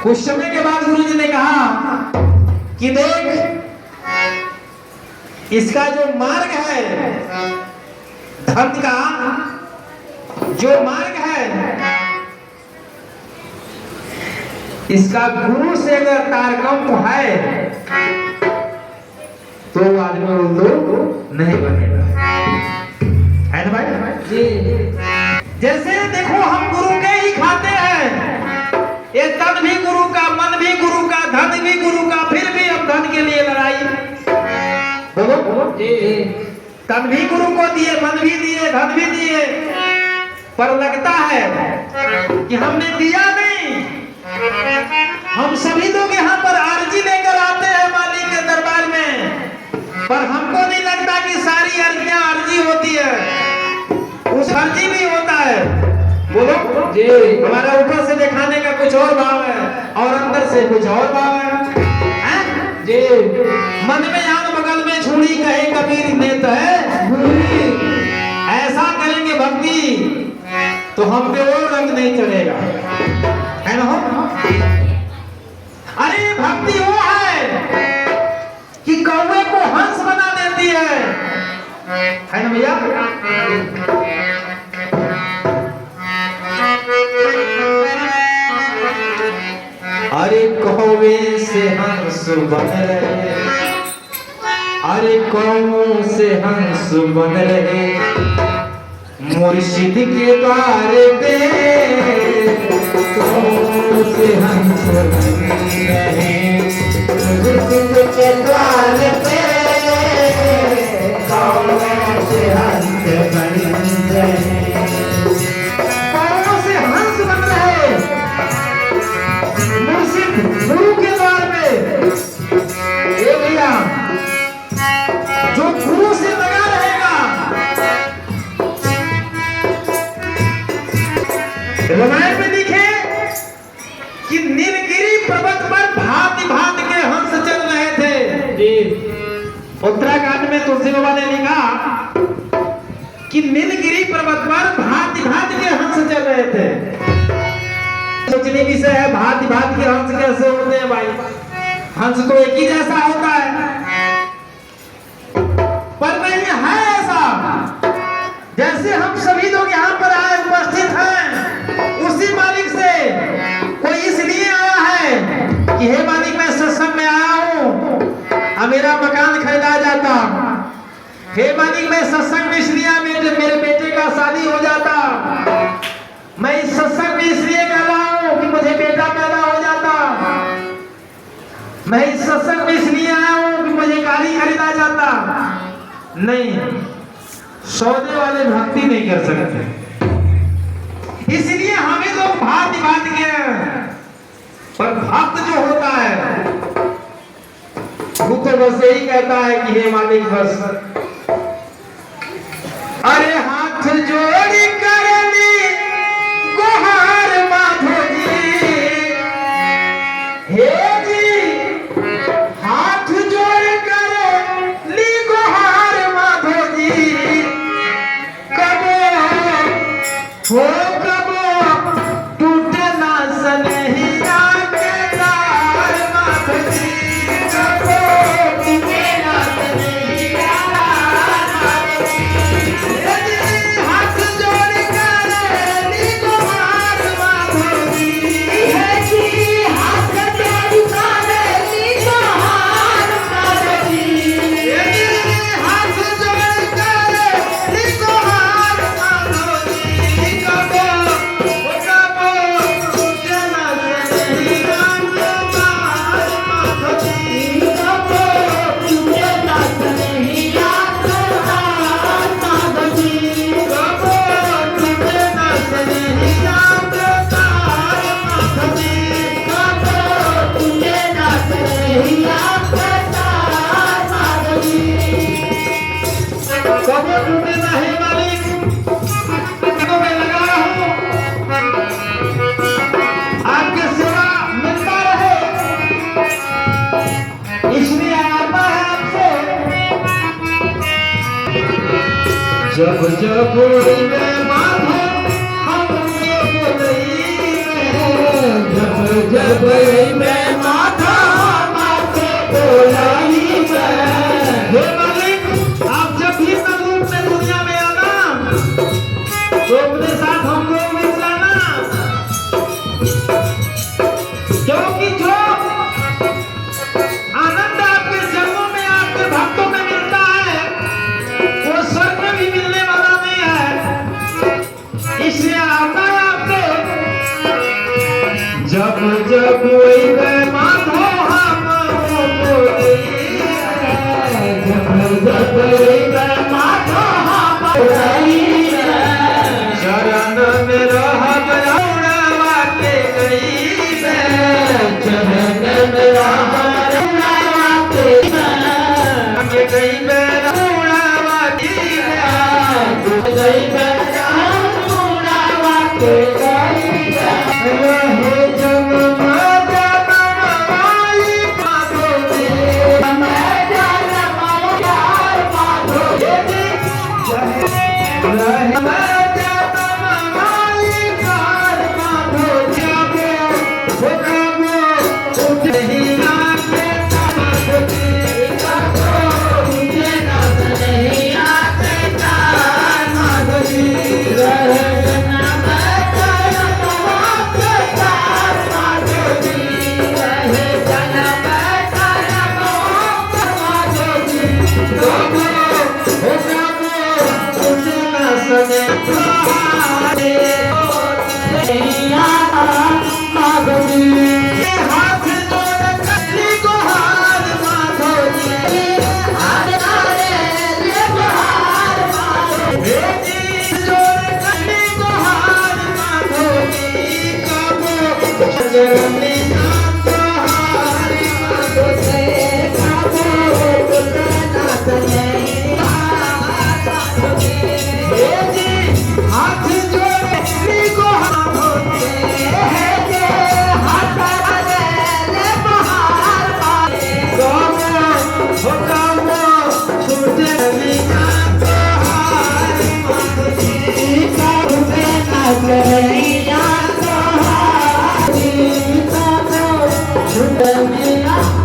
कुछ समय के बाद गुरुजी ने कहा कि देख, इसका जो मार्ग है, धन का जो मार्ग है, इसका गुरु से अगर तारतम्य है तो आदमी उल्लू नहीं बनेगा, है ना भाई जी। जैसे देखो हम गुरु के ही खाते हैं, ये तन भी गुरु का, मन भी गुरु का, धन भी गुरु का, फिर भी हम धन के लिए लड़ाई। बोलो जी। तन भी गुरु को दिए, मन भी दिए, धन भी दिए, पर लगता है कि हमने दिया नहीं। हम सभी लोग यहाँ पर अर्जी लेकर आते हैं मालिक के दरबार में, पर हमको नहीं लगता कि सारी अर्जियां अर्जी होती है, उस अर्जी भी होता है। बोलो जी। हमारा ऊपर से दिखाने का कुछ और भाव है और अंदर से कुछ और भाव है जी। मन में यान बगल में छुड़ी कहे कबीर नेत है, ऐसा करेंगे भक्ति तो हम पे और रंग नहीं चढ़ेगा, है ना। अरे भक्ति वो है कि कौवे को हंस बना देती है ना भैया। अरे कौवे से हंस बन रहे, अरे कौवों से हंस बन रहे, मुर्शिद के द्वार पे कौवों से हंस बन रहे, मुर्शिद के द्वार पे कौवों से हंस बन रहे, कौवों से हंस बन रहे, मुर्शिद गुरु के द्वार पे। ये भैया जो गुरु से लगा रहेगा, रामायण में लिखे कि नीलगिरी पर्वत पर भांति भांति के हंस चल रहे थे जी। उत्तराखंड में तुलसी बाबा ने लिखा कि नीलगिरी पर्वत पर भांति भांति के हंस चल रहे थे। सोचने की विषय है, भांति भांति के हंस कैसे होते हैं भाई? हंस तो एक ही जैसा होता है, पर नहीं है ऐसा। जैसे हम सभी लोग यहाँ पर आए उपस्थित हैं, उसी मालिक से कोई इसलिए आया है कि हे मालिक मैं सत्संग में आया हूँ, मेरा मकान खरीदा जाता, हे मालिक मैं सत्संग में इसलिए मेरे बेटे का शादी हो जाता, मैं इस सत्संग में इसलिए कर रहा हूँ कि मुझे बेटा पैदा हो जाता, मैं इस सत्संग में इसलिए आया हूँ कि मुझे गाड़ी खरीदा जाता। नहीं, सौदे वाले भक्ति नहीं कर सकते, इसलिए हमें लोग भांति भांति के हैं। पर भक्त जो होता है वो तो बस यही कहता है कि हे मालिक बस, अरे हाथ जोड़ी करनी गुहार माधो जी, हे जी हाथ जोड़ कर ली गुहार माधो जी, कबो हो कबो टूटे ना सनहिया के तार माधो जी, कबो टूटे ना सनहिया माधो जी, हाथ जोड़ कर ली गुहार माधो जी, हे जी हाथ जोड़ कर ली गुहार माधो जी, हाथ जोड़ कर ली गुहार माधो जी, कबो टूटे ना सनहिया के तार माधो जी, कबो टूटे ना सनहिया के तार माधो जी, कबो टूटे ना सनहिया के तार माधो जी, कबो टूटे ना सनहिया के तार माधो जी, कबो टूटे ना हे मालिक, तो मैं लगा हूँ आपकी सेवा मिलता रहे, इसलिए आता है आपसे। जब जब मैं माधो हम बोलई में, जब जब मैं माथा माथे बोलाई हे मालिक, आप जब भी रूप में दुनिया में आना तो अपने साथ हमको मिल जाना, क्योंकि जो आनंद आपके जन्मों में आपके भक्तों में मिलता है वो स्वर्ग में भी मिलने वाला नहीं है। इसलिए आता है आपको जब जब वही माधो हम जब जब वही माधो हम शरण में रहब उड़वा के गई चरण में रहब उड़वा के गई उड़वा की गई उड़वा के Yeah.